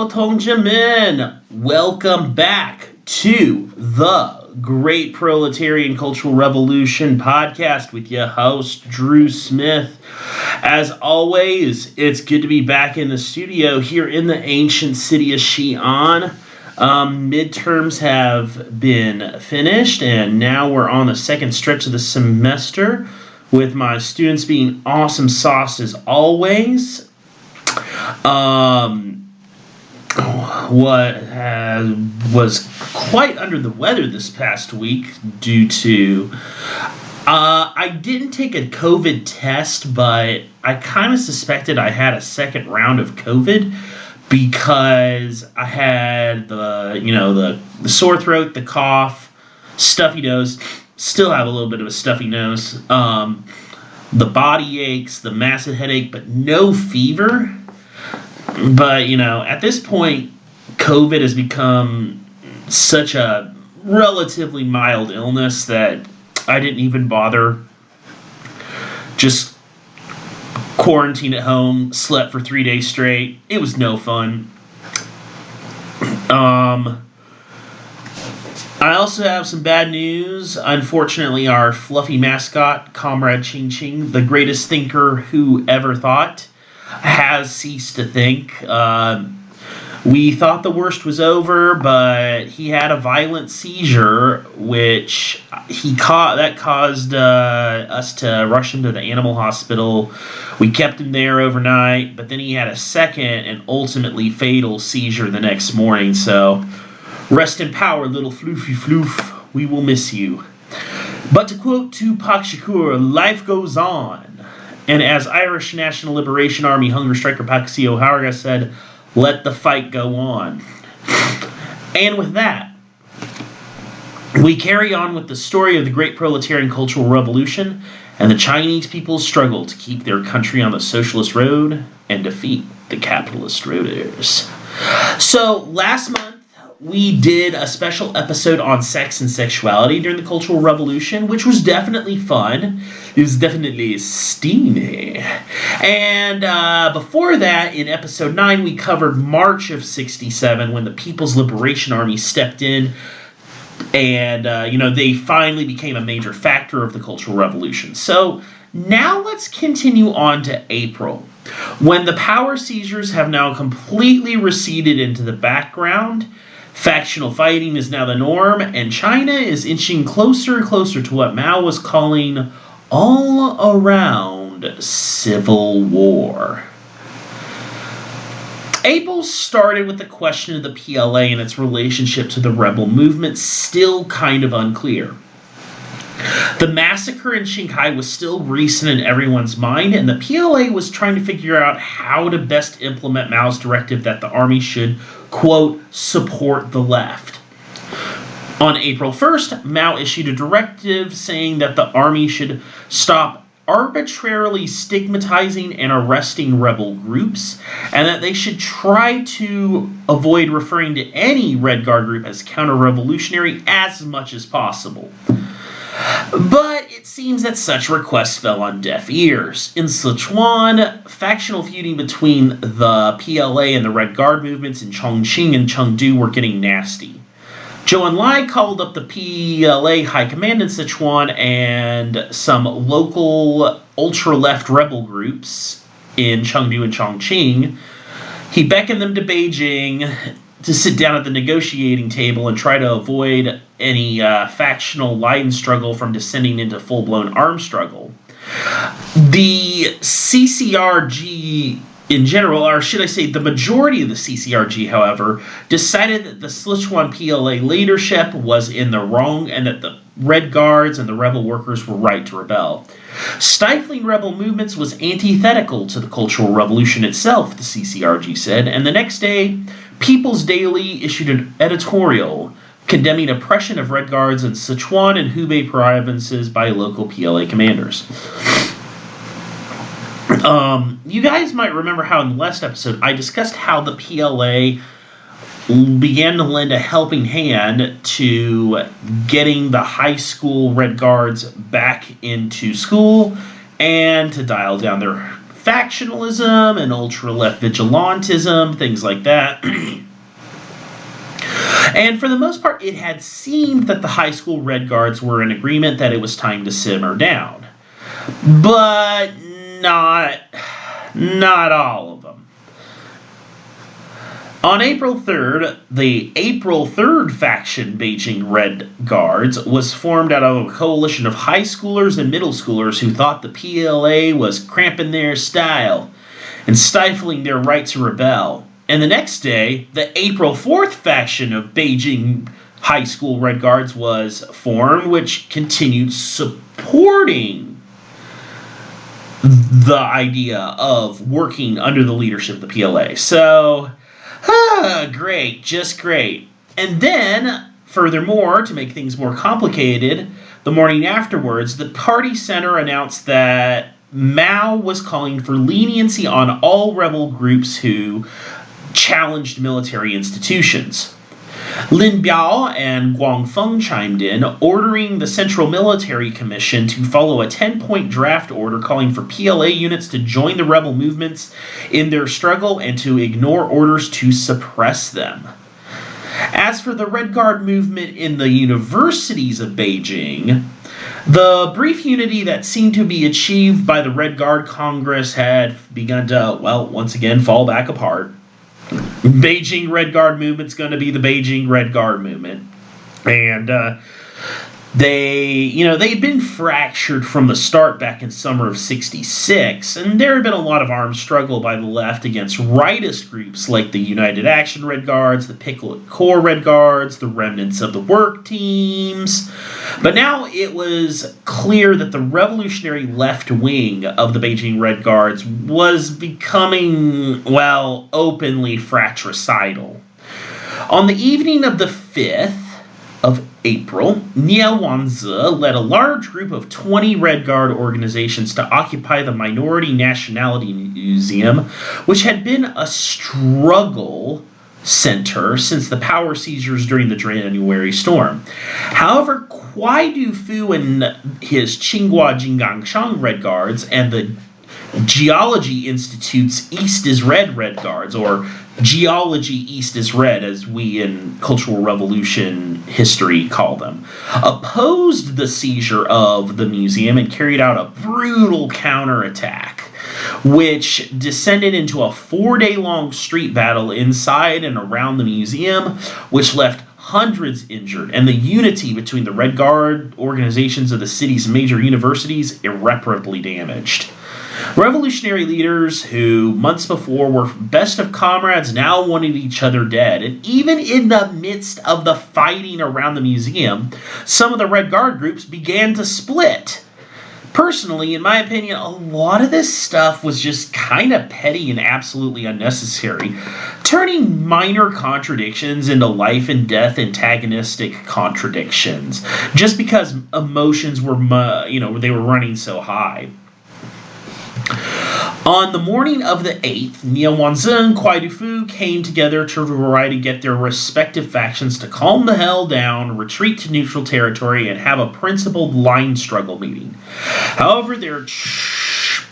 同志们, welcome back to the Great Proletarian Cultural Revolution podcast with your host, Drew Smith. As always, it's good to be back in the studio here in the ancient city of Xi'an. Midterms have been finished, and now we're on the second stretch of the semester, with my students being awesome sauce as always. Was quite under the weather this past week due to I didn't take a COVID test, but I kind of suspected I had a second round of COVID because I had the sore throat, the cough, stuffy nose. Still have a little bit of a stuffy nose. The body aches, the massive headache, but no fever. But, at this point, COVID has become such a relatively mild illness that I didn't even bother. Just quarantined at home, slept for 3 days straight. It was no fun. I also have some bad news. Unfortunately, our fluffy mascot, Comrade Ching Ching, the greatest thinker who ever thought, has ceased to think. We thought the worst was over, but he had a violent seizure, which caused us to rush him to the animal hospital. We kept him there overnight, but then he had a second and ultimately fatal seizure the next morning, so rest in power, little floofy floof. We will miss you. But to quote Tupac Shakur, life goes on. And as Irish National Liberation Army hunger striker Patsy O'Hara said, let the fight go on. And with that, we carry on with the story of the Great Proletarian Cultural Revolution and the Chinese people's struggle to keep their country on the socialist road and defeat the capitalist roaders. So last month, we did a special episode on sex and sexuality during the Cultural Revolution, which was definitely fun. It was definitely steamy. And before that, in episode 9, we covered March of 67, when the People's Liberation Army stepped in and, they finally became a major factor of the Cultural Revolution. So now let's continue on to April, when the power seizures have now completely receded into the background. Factional fighting is now the norm, and China is inching closer and closer to what Mao was calling all-around civil war. April started with the question of the PLA and its relationship to the rebel movement, still kind of unclear. The massacre in Shanghai was still recent in everyone's mind, and the PLA was trying to figure out how to best implement Mao's directive that the army should, quote, support the left. On April 1st, Mao issued a directive saying that the army should stop arbitrarily stigmatizing and arresting rebel groups, and that they should try to avoid referring to any Red Guard group as counter-revolutionary as much as possible. But it seems that such requests fell on deaf ears. In Sichuan, factional feuding between the PLA and the Red Guard movements in Chongqing and Chengdu were getting nasty. Zhou Enlai called up the PLA high command in Sichuan and some local ultra-left rebel groups in Chengdu and Chongqing. He beckoned them to Beijing to sit down at the negotiating table and try to avoid any factional line struggle from descending into full-blown armed struggle. The CCRG in general, or should I say the majority of the CCRG, however, decided that the Sichuan PLA leadership was in the wrong and that the Red Guards and the rebel workers were right to rebel. Stifling rebel movements was antithetical to the Cultural Revolution itself, the CCRG said, and the next day, People's Daily issued an editorial condemning oppression of Red Guards in Sichuan and Hubei provinces by local PLA commanders. You guys might remember how in the last episode I discussed how the PLA began to lend a helping hand to getting the high school Red Guards back into school and to dial down their factionalism and ultra-left vigilantism, things like that. And for the most part, it had seemed that the high school Red Guards were in agreement that it was time to simmer down. But not all of them. On April 3rd, the April 3rd faction Beijing Red Guards was formed out of a coalition of high schoolers and middle schoolers who thought the PLA was cramping their style and stifling their right to rebel. And the next day, the April 4th faction of Beijing High School Red Guards was formed, which continued supporting the idea of working under the leadership of the PLA. So, great, just great. And then, furthermore, to make things more complicated, the morning afterwards, the party center announced that Mao was calling for leniency on all rebel groups who challenged military institutions. Lin Biao and Guangfeng chimed in, ordering the Central Military Commission to follow a 10-point draft order calling for PLA units to join the rebel movements in their struggle and to ignore orders to suppress them. As for the Red Guard movement in the universities of Beijing, the brief unity that seemed to be achieved by the Red Guard Congress had begun to, once again fall back apart. Beijing Red Guard movement's going to be the Beijing Red Guard movement. And they'd been fractured from the start back in summer of '66, and there had been a lot of armed struggle by the left against rightist groups like the United Action Red Guards, the Picklet Corps Red Guards, the remnants of the work teams. But now it was clear that the revolutionary left wing of the Beijing Red Guards was becoming, openly fratricidal. On the evening of the 5th of April, Nie Wanzi led a large group of 20 Red Guard organizations to occupy the Minority Nationality Museum, which had been a struggle center since the power seizures during the January storm. However, Kwai Du-fu and his Tsinghua Jingangshang Red Guards and the Geology Institute's East is Red Red Guards, or Geology East is Red, as we in Cultural Revolution history call them, opposed the seizure of the museum and carried out a brutal counterattack, which descended into a 4-day-long street battle inside and around the museum, which left hundreds injured, and the unity between the Red Guard organizations of the city's major universities irreparably damaged. Revolutionary leaders who months before were best of comrades now wanted each other dead, and even in the midst of the fighting around the museum, some of the Red Guard groups began to split. Personally, in my opinion, a lot of this stuff was just kind of petty and absolutely unnecessary, turning minor contradictions into life and death antagonistic contradictions, just because emotions were, they were running so high. On the morning of the 8th, Nie Wanzi and Kwai Du-fu came together to try to get their respective factions to calm the hell down, retreat to neutral territory, and have a principled line struggle meeting. However, their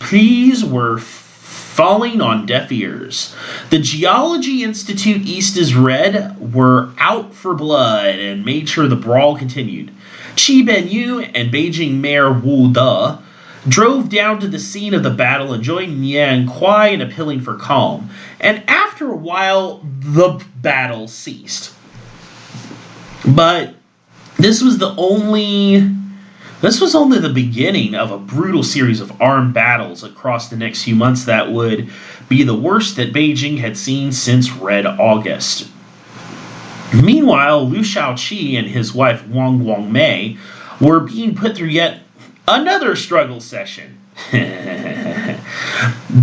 pleas were falling on deaf ears. The Geology Institute East is Red were out for blood and made sure the brawl continued. Qi Benyu and Beijing Mayor Wu De drove down to the scene of the battle and joined Nie and Kwai in appealing for calm. And after a while, the battle ceased. But this was only the beginning of a brutal series of armed battles across the next few months that would be the worst that Beijing had seen since Red August. Meanwhile, Liu Shaoqi and his wife Wang Guangmei were being put through yet another struggle session.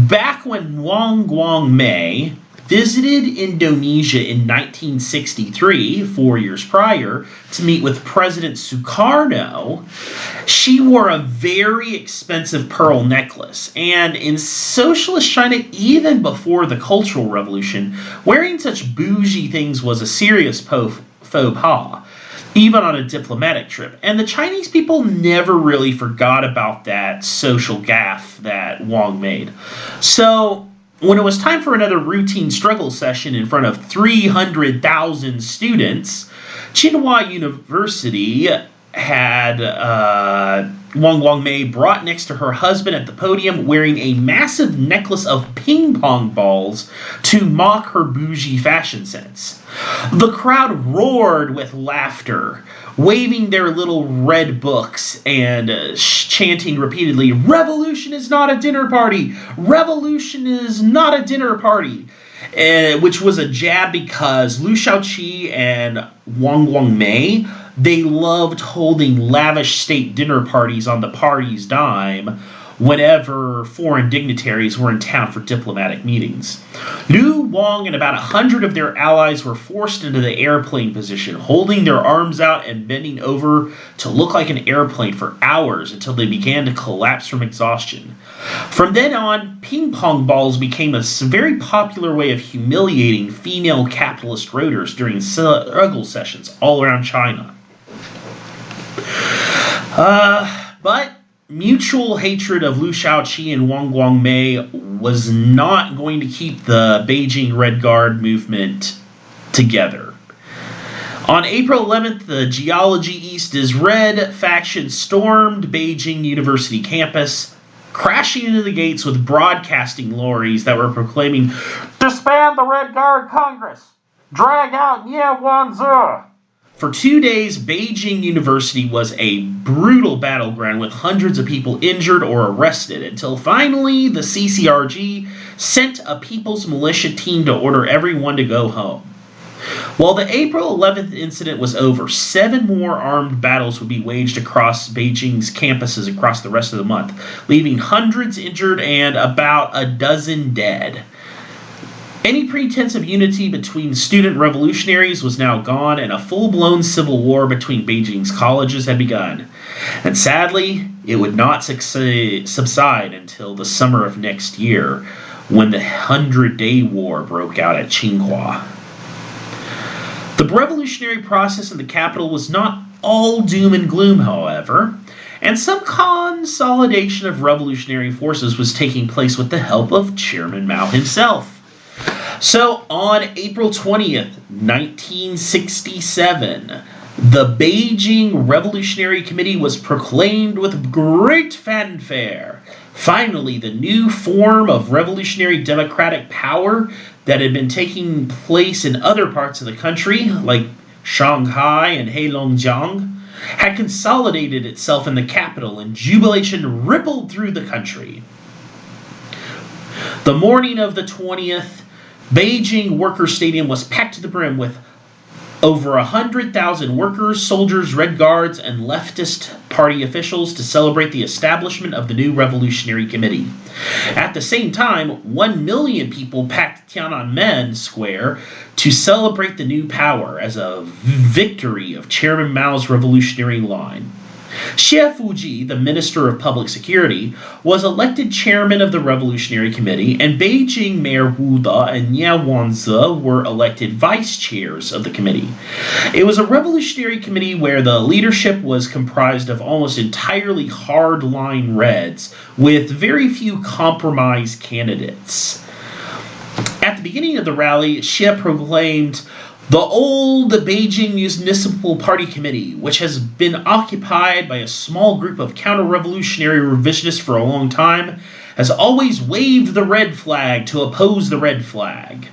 Back when Wang Guangmei visited Indonesia in 1963, 4 years prior, to meet with President Sukarno, she wore a very expensive pearl necklace. And in socialist China, even before the Cultural Revolution, wearing such bougie things was a serious faux pas. even on a diplomatic trip. And the Chinese people never really forgot about that social gaffe that Wang made. So when it was time for another routine struggle session in front of 300,000 students, Tsinghua University had Wang Mei brought next to her husband at the podium wearing a massive necklace of ping pong balls to mock her bougie fashion sense. The crowd roared with laughter, waving their little red books and chanting repeatedly, "Revolution is not a dinner party! Revolution is not a dinner party!" Which was a jab because Liu Shaoqi and Wang Mei, they loved holding lavish state dinner parties on the party's dime whenever foreign dignitaries were in town for diplomatic meetings. Liu, Wang, and about 100 of their allies were forced into the airplane position, holding their arms out and bending over to look like an airplane for hours until they began to collapse from exhaustion. From then on, ping pong balls became a very popular way of humiliating female capitalist voters during struggle sessions all around China. But mutual hatred of Liu Shaoqi and Wang Mei was not going to keep the Beijing Red Guard movement together. On April 11th, the Geology East is Red faction stormed Beijing University campus, crashing into the gates with broadcasting lorries that were proclaiming, "Disband the Red Guard Congress! Drag out Ye Wanzi!" For 2 days, Beijing University was a brutal battleground with hundreds of people injured or arrested until finally the CCRG sent a people's militia team to order everyone to go home. While the April 11th incident was over, 7 more armed battles would be waged across Beijing's campuses across the rest of the month, leaving hundreds injured and about a dozen dead. Any pretense of unity between student revolutionaries was now gone, and a full-blown civil war between Beijing's colleges had begun. And sadly, it would not subside until the summer of next year, when the 100-Day War broke out at Tsinghua. The revolutionary process in the capital was not all doom and gloom, however, and some consolidation of revolutionary forces was taking place with the help of Chairman Mao himself. So, on April 20th, 1967, the Beijing Revolutionary Committee was proclaimed with great fanfare. Finally, the new form of revolutionary democratic power that had been taking place in other parts of the country, like Shanghai and Heilongjiang, had consolidated itself in the capital, and jubilation rippled through the country. The morning of the 20th, Beijing Worker Stadium was packed to the brim with over 100,000 workers, soldiers, Red Guards, and leftist party officials to celebrate the establishment of the new Revolutionary Committee. At the same time, 1 million people packed Tiananmen Square to celebrate the new power as a victory of Chairman Mao's revolutionary line. Xie Fuji, the Minister of Public Security, was elected chairman of the Revolutionary Committee, and Beijing Mayor Wu De and Ye Wanzi were elected vice chairs of the committee. It was a revolutionary committee where the leadership was comprised of almost entirely hardline Reds, with very few compromise candidates. At the beginning of the rally, Xie proclaimed, "The old Beijing Municipal Party Committee, which has been occupied by a small group of counter-revolutionary revisionists for a long time, has always waved the red flag to oppose the red flag.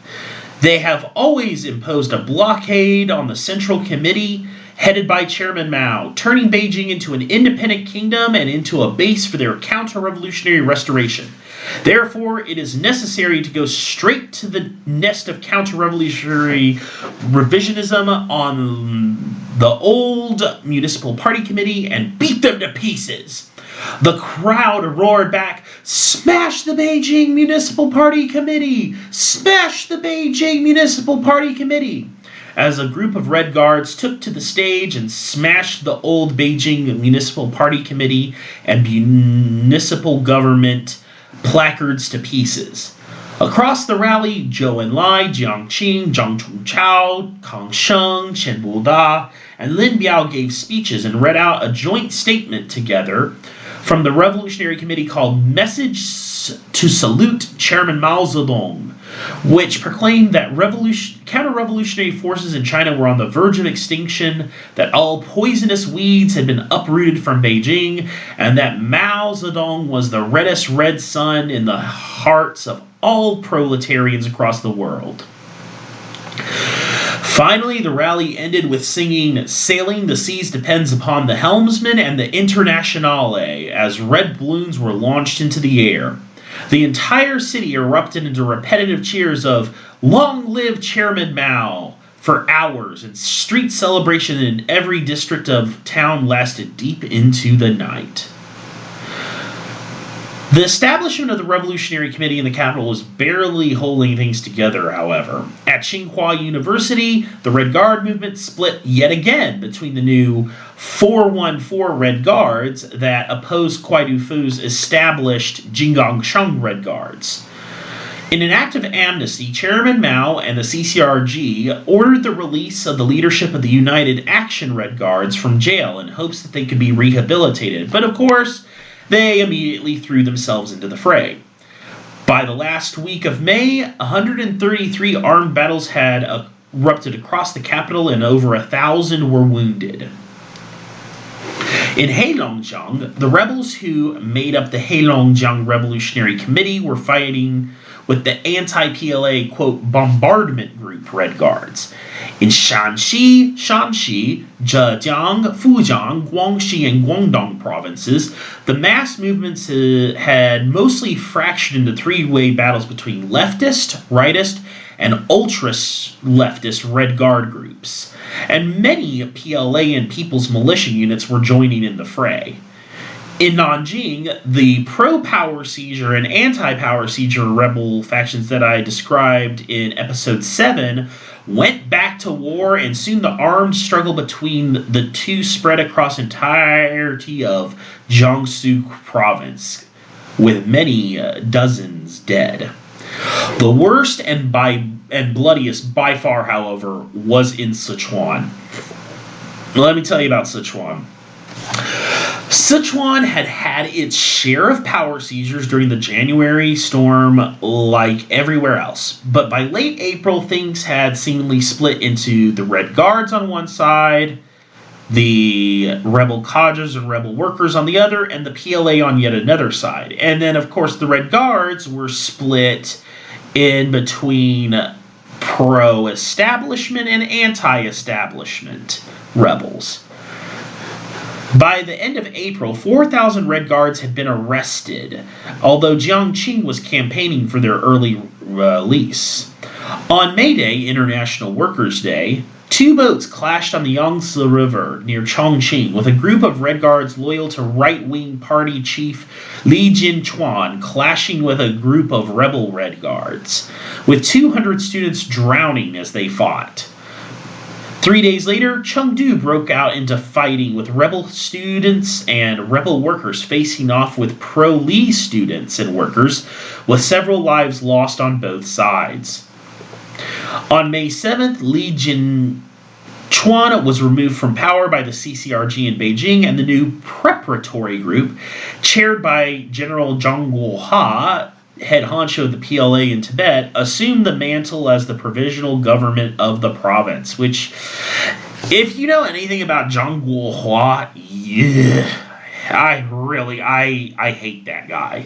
They have always imposed a blockade on the Central Committee, headed by Chairman Mao, turning Beijing into an independent kingdom and into a base for their counter-revolutionary restoration. Therefore, it is necessary to go straight to the nest of counter-revolutionary revisionism on the old Municipal Party Committee and beat them to pieces." The crowd roared back, "Smash the Beijing Municipal Party Committee! Smash the Beijing Municipal Party Committee!" As a group of Red Guards took to the stage and smashed the old Beijing Municipal Party Committee and municipal government placards to pieces. Across the rally, Zhou Enlai, Jiang Qing, Zhang Tongchao, Kang Sheng, Chen Buda, and Lin Biao gave speeches and read out a joint statement together from the Revolutionary Committee called Message to Salute Chairman Mao Zedong, which proclaimed that counter-revolutionary forces in China were on the verge of extinction, that all poisonous weeds had been uprooted from Beijing, and that Mao Zedong was the reddest red sun in the hearts of all proletarians across the world. Finally, the rally ended with singing "Sailing the Seas Depends Upon the Helmsman" and the Internationale as red balloons were launched into the air. The entire city erupted into repetitive cheers of "Long live Chairman Mao" for hours, and street celebration in every district of town lasted deep into the night. The establishment of the Revolutionary Committee in the capital was barely holding things together, however. At Tsinghua University, the Red Guard movement split yet again between the new 414 Red Guards that opposed Kwai Du-Fu's established Jingangsheng Red Guards. In an act of amnesty, Chairman Mao and the CCRG ordered the release of the leadership of the United Action Red Guards from jail in hopes that they could be rehabilitated. But of course, they immediately threw themselves into the fray. By the last week of May, 133 armed battles had erupted across the capital and over 1,000 were wounded. In Heilongjiang, the rebels who made up the Heilongjiang Revolutionary Committee were fighting with the anti-PLA, quote, bombardment group Red Guards. In Shanxi, Zhejiang, Fujiang, Guangxi, and Guangdong provinces, the mass movements had mostly fractured into three-way battles between leftist, rightist, and ultra-leftist Red Guard groups, and many PLA and People's Militia units were joining in the fray. In Nanjing, the pro-power seizure and anti-power seizure rebel factions that I described in episode 7 went back to war, and soon the armed struggle between the two spread across the entirety of Jiangsu province, with many dozens dead. The worst and bloodiest by far, however, was in Sichuan. Let me tell you about Sichuan. Sichuan had had its share of power seizures during the January storm like everywhere else, but by late April things had seemingly split into the Red Guards on one side, the rebel cadres and rebel workers on the other, and the PLA on yet another side. And then, of course, the Red Guards were split in between pro-establishment and anti-establishment rebels. By the end of April, 4,000 Red Guards had been arrested, although Jiangqing was campaigning for their early release. On May Day, International Workers' Day, two boats clashed on the Yangtze River near Chongqing, with a group of Red Guards loyal to right-wing party chief Li Jinchuan clashing with a group of rebel Red Guards, with 200 students drowning as they fought. 3 days later, Chengdu broke out into fighting, with rebel students and rebel workers facing off with pro-Li students and workers, with several lives lost on both sides. On May 7th, Li Jinchuan was removed from power by the CCRG in Beijing, and the new preparatory group, chaired by General Zhang Guoha, head honcho of the PLA in Tibet, assumed the mantle as the provisional government of the province, which, if you know anything about Zhang Guohua, I hate that guy.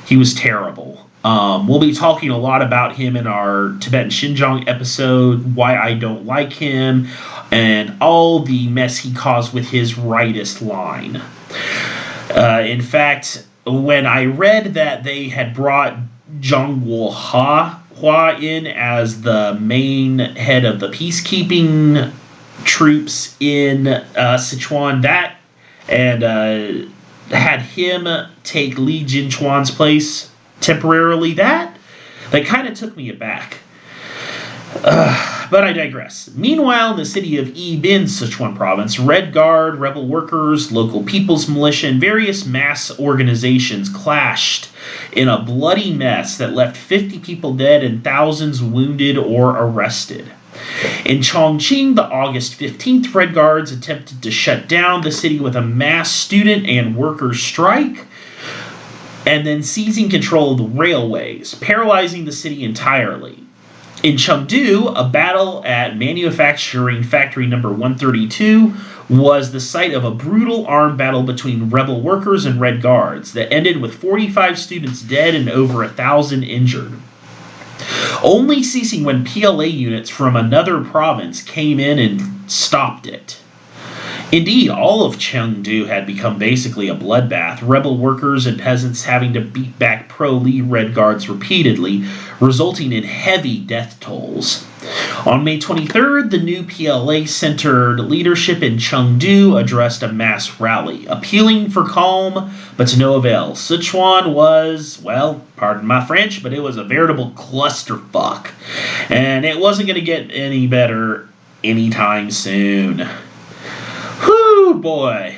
He was terrible. We'll be talking a lot about him in our Tibet and Xinjiang episode, why I don't like him, and all the mess he caused with his rightist line. In fact, when I read that they had brought Zhang Guohua in as the main head of the peacekeeping troops in Sichuan, and had him take Li Jinchuan's place temporarily, that kind of took me aback. But I digress. Meanwhile, in the city of Yibin, Sichuan province, Red Guard, rebel workers, local people's militia, and various mass organizations clashed in a bloody mess that left 50 people dead and thousands wounded or arrested. In Chongqing, the August 15th Red Guards attempted to shut down the city with a mass student and workers' strike, and then seizing control of the railways, paralyzing the city entirely. In Chengdu, a battle at Manufacturing Factory Number 132 was the site of a brutal armed battle between rebel workers and Red Guards that ended with 45 students dead and over 1,000 injured, only ceasing when PLA units from another province came in and stopped it. Indeed, all of Chengdu had become basically a bloodbath, rebel workers and peasants having to beat back pro-Li Red Guards repeatedly, resulting in heavy death tolls. On May 23rd, the new PLA-centered leadership in Chengdu addressed a mass rally, appealing for calm, but to no avail. Sichuan was, well, pardon my French, but it was a veritable clusterfuck, and it wasn't going to get any better anytime soon. Whew, boy.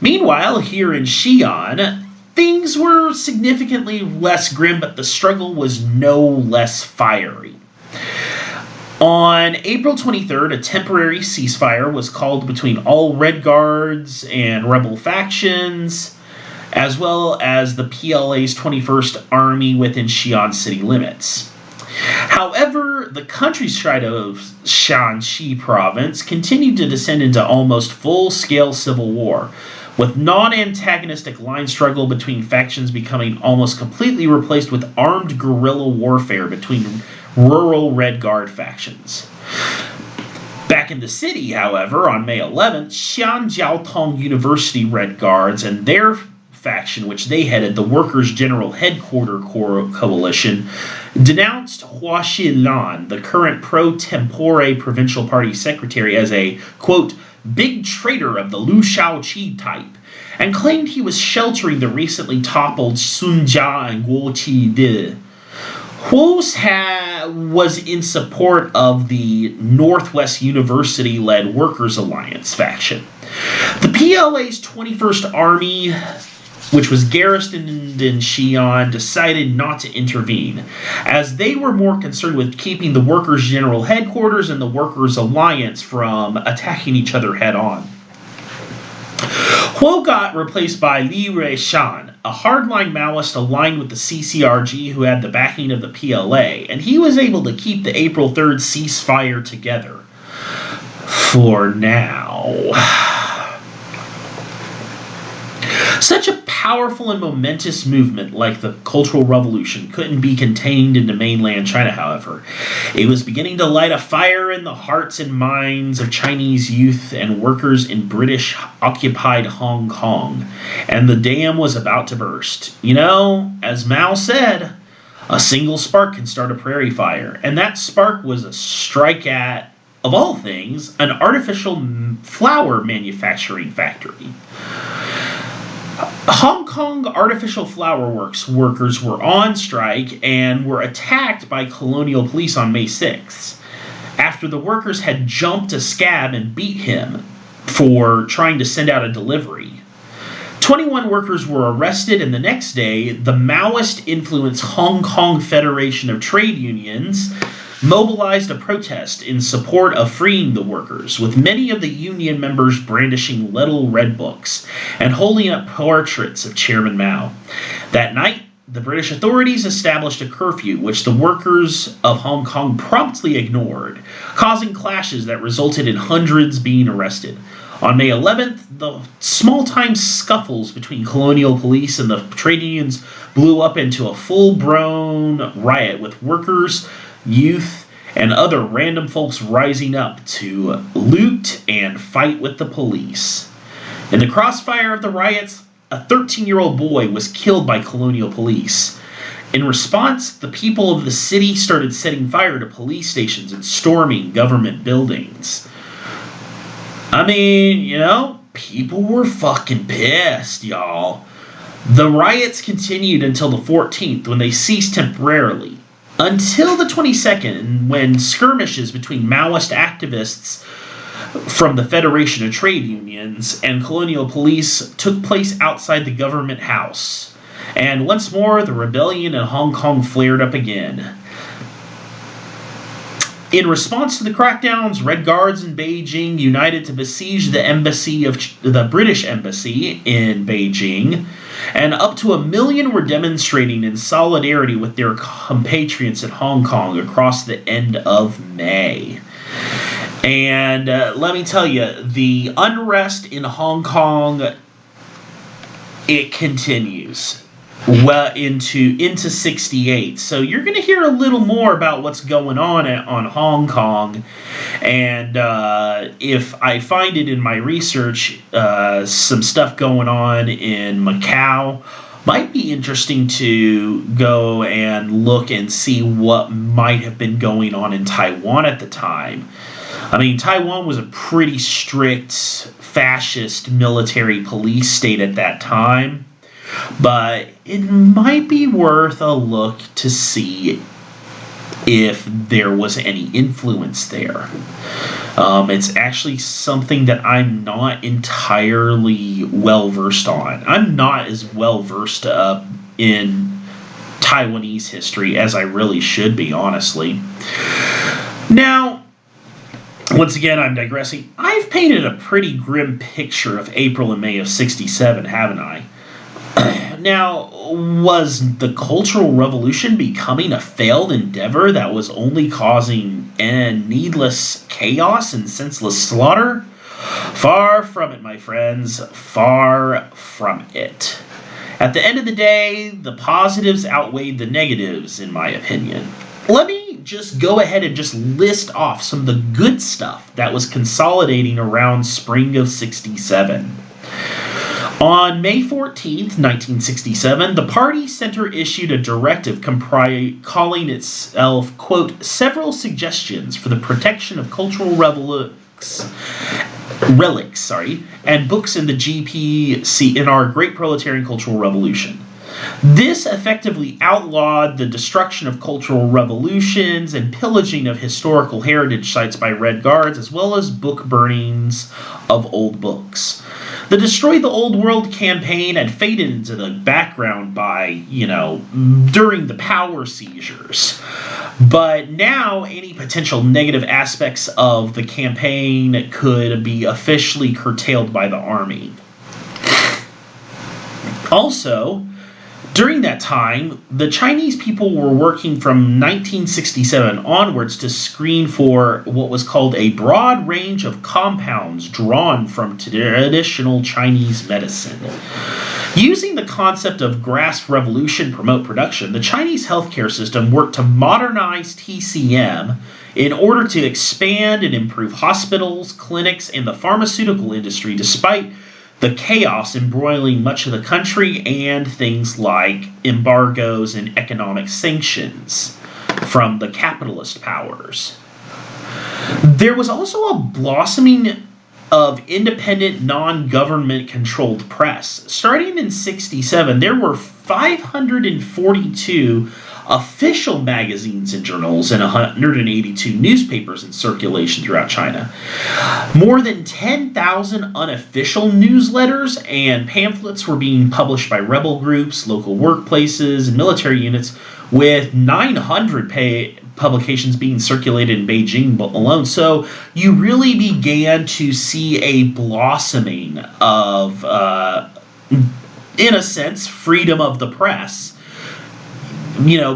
Meanwhile, here in Xi'an, things were significantly less grim, but the struggle was no less fiery. On April 23rd, a temporary ceasefire was called between all Red Guards and rebel factions, as well as the PLA's 21st Army within Xi'an city limits. However, the countryside of Shanxi province continued to descend into almost full-scale civil war, with non-antagonistic line struggle between factions becoming almost completely replaced with armed guerrilla warfare between rural Red Guard factions. Back in the city, however, on May 11th, Xi'an Jiaotong University Red Guards and their faction, which they headed, the Workers' General Headquarter Coalition, denounced Hua Xilan, the current pro-tempore provincial party secretary, as a, quote, big traitor of the Lu Shaoqi type, and claimed he was sheltering the recently toppled Sun Jia and Guo Qide. Huo was in support of the Northwest University-led Workers' Alliance faction. The PLA's 21st Army, which was garrisoned in Xi'an, decided not to intervene, as they were more concerned with keeping the Workers' General Headquarters and the Workers' Alliance from attacking each other head-on. Huo got replaced by Li Ruishan, a hardline Maoist aligned with the CCRG who had the backing of the PLA, and he was able to keep the April 3rd ceasefire together. For now. Such a powerful and momentous movement like the Cultural Revolution couldn't be contained into mainland China, however. It was beginning to light a fire in the hearts and minds of Chinese youth and workers in British-occupied Hong Kong, and the dam was about to burst. You know, as Mao said, a single spark can start a prairie fire, and that spark was a strike at, of all things, an artificial flower manufacturing factory. Hong Kong artificial flower works workers were on strike and were attacked by colonial police on May 6th, after the workers had jumped a scab and beat him for trying to send out a delivery. 21 workers were arrested, and the next day, the Maoist-influenced Hong Kong Federation of Trade Unions mobilized a protest in support of freeing the workers, with many of the union members brandishing little red books and holding up portraits of Chairman Mao. That night, the British authorities established a curfew, which the workers of Hong Kong promptly ignored, causing clashes that resulted in hundreds being arrested. On May 11th, the small-time scuffles between colonial police and the trade unions blew up into a full-blown riot, with workers, youth, and other random folks rising up to loot and fight with the police. In the crossfire of the riots, a 13-year-old boy was killed by colonial police. In response, the people of the city started setting fire to police stations and storming government buildings. I mean, you know, people were fucking pissed, y'all. The riots continued until the 14th, when they ceased temporarily, until the 22nd, when skirmishes between Maoist activists from the Federation of Trade Unions and colonial police took place outside the government house. And once more, the rebellion in Hong Kong flared up again. In response to the crackdowns, Red Guards in Beijing united to besiege the British embassy in Beijing, and up to 1 million were demonstrating in solidarity with their compatriots in Hong Kong across the end of May. And let me tell you, the unrest in Hong Kong, it continues well into 68. So you're going to hear a little more about what's going on Hong Kong, and if I find it in my research, some stuff going on in Macau might be interesting to go and look and see what might have been going on in Taiwan at the time. I mean, Taiwan was a pretty strict fascist military police state at that time, but it might be worth a look to see if there was any influence there. It's actually something that I'm not entirely well-versed on. I'm not as well-versed in Taiwanese history as I really should be, honestly. Now, once again, I'm digressing. I've painted a pretty grim picture of April and May of 67, haven't I? Now, was the Cultural Revolution becoming a failed endeavor that was only causing needless chaos and senseless slaughter? Far from it, my friends. Far from it. At the end of the day, the positives outweighed the negatives, in my opinion. Let me just go ahead and just list off some of the good stuff that was consolidating around spring of 67. On May 14th, 1967, the party center issued a directive calling itself, quote, several suggestions for the protection of cultural relics, and books in the GPC in our Great Proletarian Cultural Revolution. This effectively outlawed the destruction of cultural revolutions and pillaging of historical heritage sites by Red Guards, as well as book burnings of old books. The Destroy the Old World campaign had faded into the background during the power seizures. But now any potential negative aspects of the campaign could be officially curtailed by the army. Also, during that time, the Chinese people were working from 1967 onwards to screen for what was called a broad range of compounds drawn from traditional Chinese medicine. Using the concept of grass revolution promote production, the Chinese healthcare system worked to modernize TCM in order to expand and improve hospitals, clinics, and the pharmaceutical industry despite the chaos embroiling much of the country and things like embargoes and economic sanctions from the capitalist powers. There was also a blossoming of independent, non-government controlled press. Starting in 67, there were 542 official magazines and journals and 182 newspapers in circulation throughout China. More than 10,000 unofficial newsletters and pamphlets were being published by rebel groups, local workplaces, and military units, with 900 publications being circulated in Beijing alone. So you really began to see a blossoming of, in a sense, freedom of the press.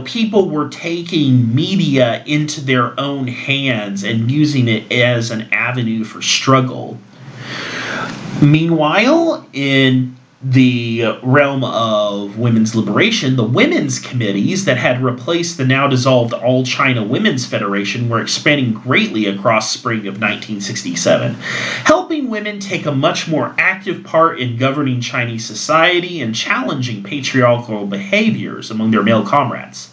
People were taking media into their own hands and using it as an avenue for struggle. Meanwhile, in the realm of women's liberation, the women's committees that had replaced the now dissolved All China Women's Federation were expanding greatly across spring of 1967, helping women take a much more active part in governing Chinese society and challenging patriarchal behaviors among their male comrades.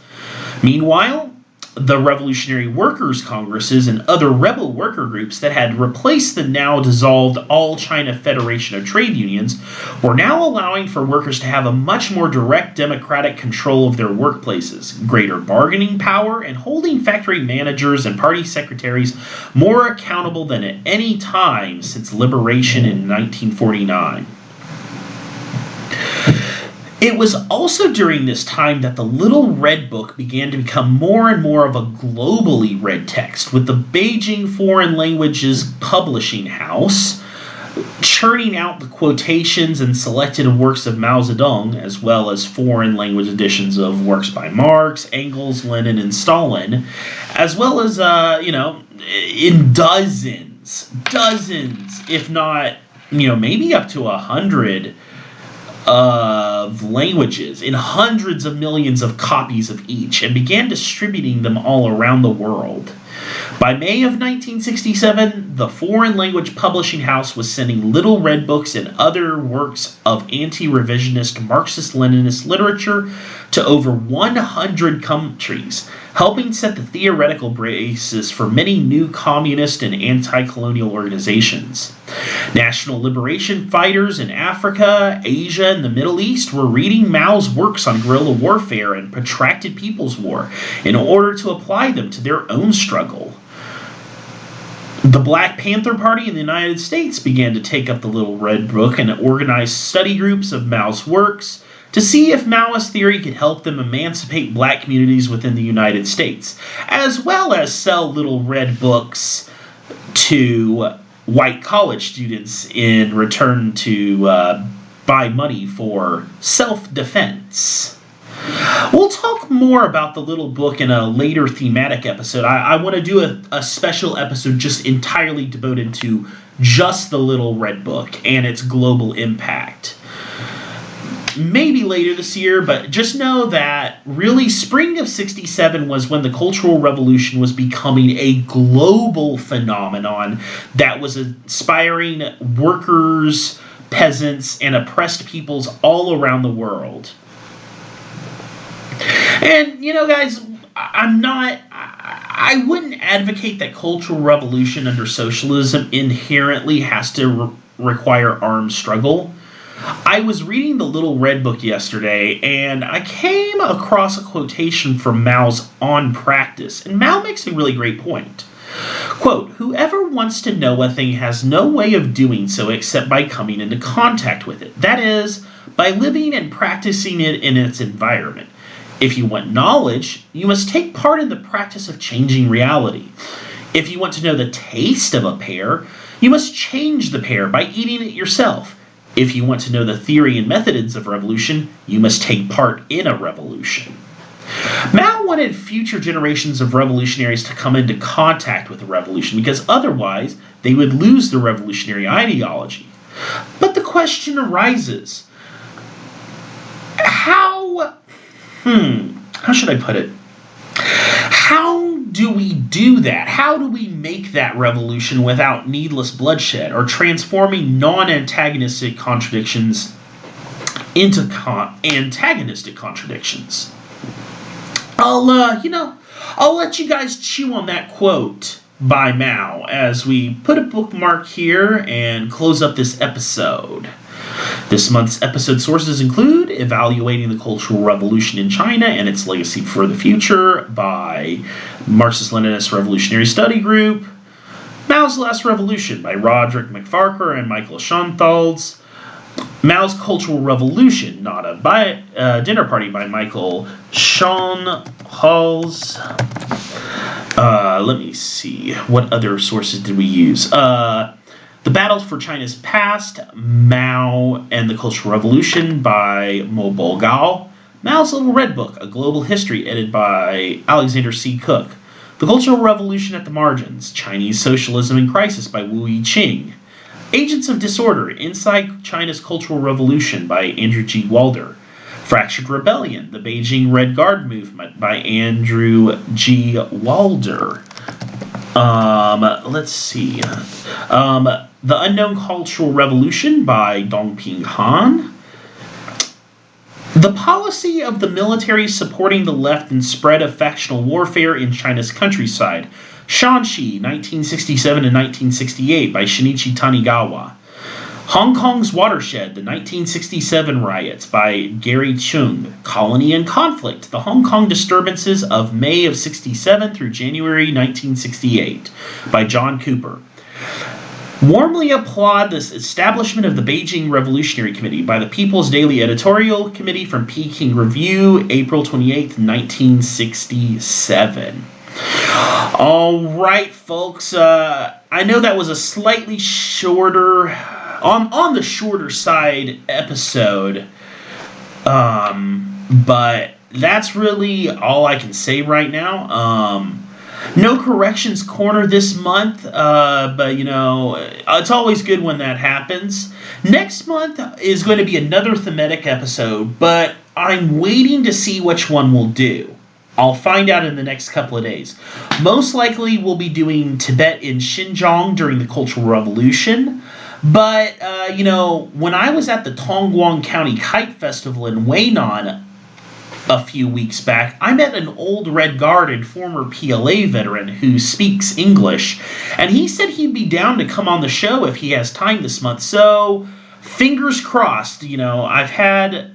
Meanwhile, the Revolutionary Workers' Congresses and other rebel worker groups that had replaced the now dissolved All China Federation of Trade Unions were now allowing for workers to have a much more direct democratic control of their workplaces, greater bargaining power, and holding factory managers and party secretaries more accountable than at any time since liberation in 1949. It was also during this time that the Little Red Book began to become more and more of a globally read text, with the Beijing Foreign Languages Publishing House churning out the quotations and selected works of Mao Zedong, as well as foreign language editions of works by Marx, Engels, Lenin, and Stalin, as well as, in dozens, if not, maybe up to 100 of languages, in hundreds of millions of copies of each, and began distributing them all around the world. By May of 1967, the Foreign Language Publishing House was sending Little Red Books and other works of anti-revisionist Marxist-Leninist literature to over 100 countries, helping set the theoretical basis for many new communist and anti-colonial organizations. National liberation fighters in Africa, Asia, and the Middle East were reading Mao's works on guerrilla warfare and protracted people's war in order to apply them to their own struggle. The Black Panther Party in the United States began to take up the Little Red Book and organize study groups of Mao's works to see if Maoist theory could help them emancipate black communities within the United States, as well as sell Little Red Books to white college students in return to buy money for self-defense. We'll talk more about the Little Book in a later thematic episode. I want to do a special episode just entirely devoted to just the Little Red Book and its global impact. Maybe later this year, but just know that really spring of 67 was when the Cultural Revolution was becoming a global phenomenon that was inspiring workers, peasants, and oppressed peoples all around the world. And, guys, I wouldn't advocate that cultural revolution under socialism inherently has to require armed struggle. I was reading the Little Red Book yesterday, and I came across a quotation from Mao's On Practice, and Mao makes a really great point. Quote, "Whoever wants to know a thing has no way of doing so except by coming into contact with it. That is, by living and practicing it in its environment. If you want knowledge, you must take part in the practice of changing reality. If you want to know the taste of a pear, you must change the pear by eating it yourself. If you want to know the theory and methods of revolution, you must take part in a revolution." Mao wanted future generations of revolutionaries to come into contact with the revolution because otherwise they would lose the revolutionary ideology. But the question arises, how should I put it? How do we do that? How do we make that revolution without needless bloodshed or transforming non-antagonistic contradictions into antagonistic contradictions? I'll let you guys chew on that quote by Mao as we put a bookmark here and close up this episode. This month's episode sources include Evaluating the Cultural Revolution in China and Its Legacy for the Future by Marxist-Leninist Revolutionary Study Group, Mao's Last Revolution by Roderick McFarquhar and Michael Schonthalds, Mao's Cultural Revolution, Not a Dinner Party by Michael Schonthalds. Let me see. What other sources did we use? The Battle for China's Past, Mao and the Cultural Revolution by Mo Bolgao. Mao's Little Red Book, A Global History, edited by Alexander C. Cook. The Cultural Revolution at the Margins, Chinese Socialism in Crisis by Wu Yiqing. Agents of Disorder, Inside China's Cultural Revolution by Andrew G. Walder. Fractured Rebellion, The Beijing Red Guard Movement by Andrew G. Walder. Let's see. The Unknown Cultural Revolution by Dongping Han. The Policy of the Military Supporting the Left and Spread of Factional Warfare in China's Countryside, Shanxi, 1967 and 1968 by Shinichi Tanigawa. Hong Kong's Watershed, the 1967 Riots by Gary Chung. Colony and Conflict, the Hong Kong Disturbances of May of 67 through January 1968 by John Cooper. Warmly applaud the establishment of the Beijing Revolutionary Committee by the People's Daily Editorial Committee from Peking Review, April 28th, 1967. All right, folks. I know that was a slightly shorter, on the shorter side episode, but that's really all I can say right now. No corrections corner this month, but it's always good when that happens. Next month is going to be another thematic episode, but I'm waiting to see which one we'll do. I'll find out in the next couple of days. Most likely we'll be doing Tibet in Xinjiang during the Cultural Revolution. But, when I was at the Tongguan County Kite Festival in Weinan a few weeks back, I met an old Red Guard and former PLA veteran who speaks English. And he said he'd be down to come on the show if he has time this month. So, fingers crossed. I've had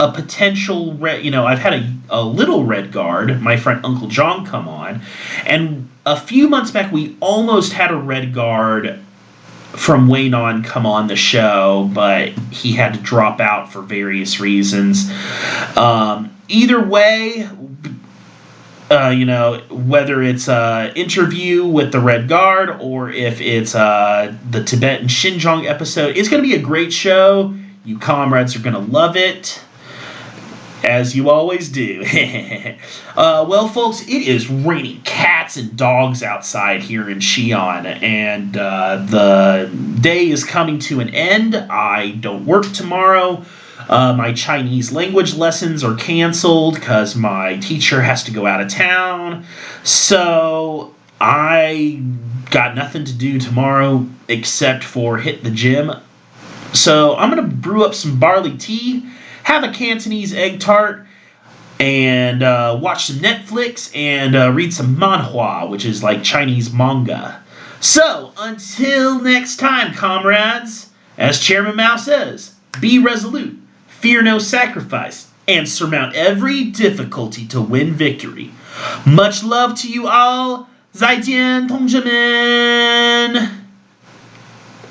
a potential I've had a little Red Guard, my friend Uncle John, come on, and a few months back we almost had a Red Guard from Weinan come on the show, but he had to drop out for various reasons. Either way, whether it's an interview with the Red Guard or if it's the Tibet and Xinjiang episode, it's going to be a great show. You comrades are going to love it, as you always do. Well, folks, it is raining cats and dogs outside here in Xi'an, and the day is coming to an end. I don't work tomorrow. My Chinese language lessons are canceled because my teacher has to go out of town. So I got nothing to do tomorrow except for hit the gym. So I'm going to brew up some barley tea, have a Cantonese egg tart, and watch some Netflix and read some manhua, which is like Chinese manga. So, until next time, comrades, as Chairman Mao says, be resolute, fear no sacrifice, and surmount every difficulty to win victory. Much love to you all. 再见，同志们。